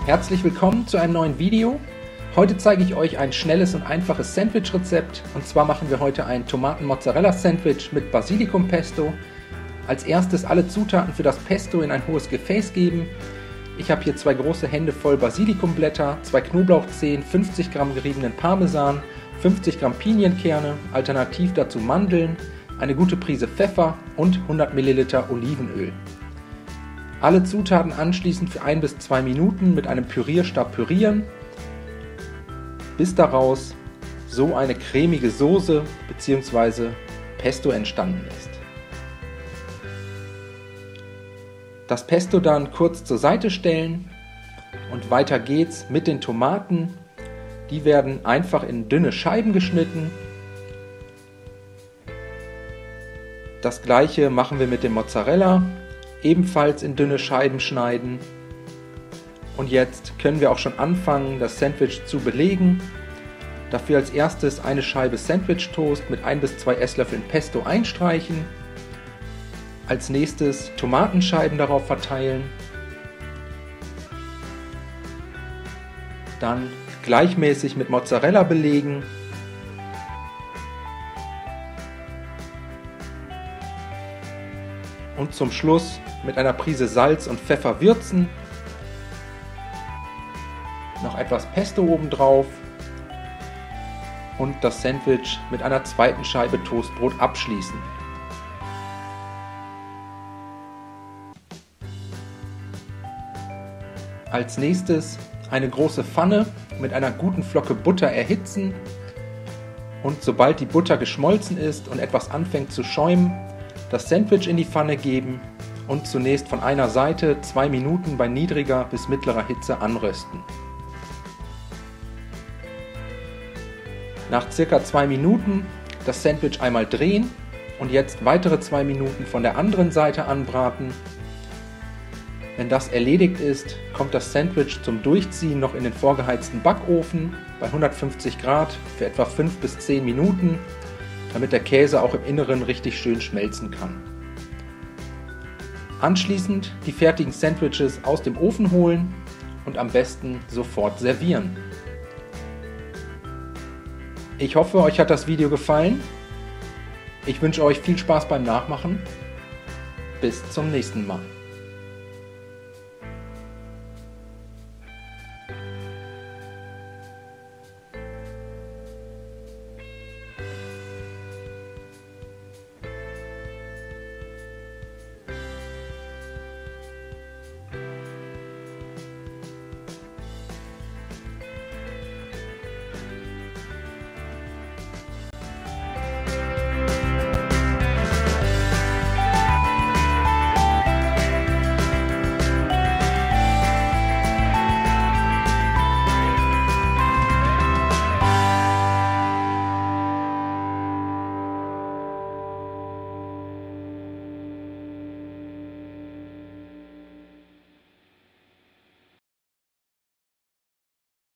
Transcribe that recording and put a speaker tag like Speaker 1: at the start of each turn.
Speaker 1: Herzlich willkommen zu einem neuen Video. Heute zeige ich euch ein schnelles und einfaches Sandwich-Rezept. Und zwar machen wir heute ein Tomaten-Mozzarella-Sandwich mit Basilikum-Pesto. Als erstes alle Zutaten für das Pesto in ein hohes Gefäß geben. Ich habe hier 2 große Hände voll Basilikumblätter, 2 Knoblauchzehen, 50 Gramm geriebenen Parmesan, 50 Gramm Pinienkerne, alternativ dazu Mandeln, eine gute Prise Pfeffer und 100 Milliliter Olivenöl. Alle Zutaten anschließend für 1 bis 2 Minuten mit einem Pürierstab pürieren, bis daraus so eine cremige Soße bzw. Pesto entstanden ist. Das Pesto dann kurz zur Seite stellen und weiter geht's mit den Tomaten. Die werden einfach in dünne Scheiben geschnitten. Das gleiche machen wir mit dem Mozzarella, ebenfalls in dünne Scheiben schneiden. Und jetzt können wir auch schon anfangen, das Sandwich zu belegen. Dafür als erstes eine Scheibe Sandwich Toast mit 1 bis 2 Esslöffeln Pesto einstreichen. Als nächstes Tomatenscheiben darauf verteilen. Dann gleichmäßig mit Mozzarella belegen. Und zum Schluss mit einer Prise Salz und Pfeffer würzen. Noch etwas Pesto obendrauf. Und das Sandwich mit einer zweiten Scheibe Toastbrot abschließen. Als nächstes eine große Pfanne mit einer guten Flocke Butter erhitzen und sobald die Butter geschmolzen ist und etwas anfängt zu schäumen, das Sandwich in die Pfanne geben und zunächst von einer Seite 2 Minuten bei niedriger bis mittlerer Hitze anrösten. Nach circa 2 Minuten das Sandwich einmal drehen und jetzt weitere 2 Minuten von der anderen Seite anbraten. Wenn das erledigt ist, kommt das Sandwich zum Durchziehen noch in den vorgeheizten Backofen bei 150 Grad für etwa 5 bis 10 Minuten, damit der Käse auch im Inneren richtig schön schmelzen kann. Anschließend die fertigen Sandwiches aus dem Ofen holen und am besten sofort servieren. Ich hoffe, euch hat das Video gefallen. Ich wünsche euch viel Spaß beim Nachmachen. Bis zum nächsten Mal.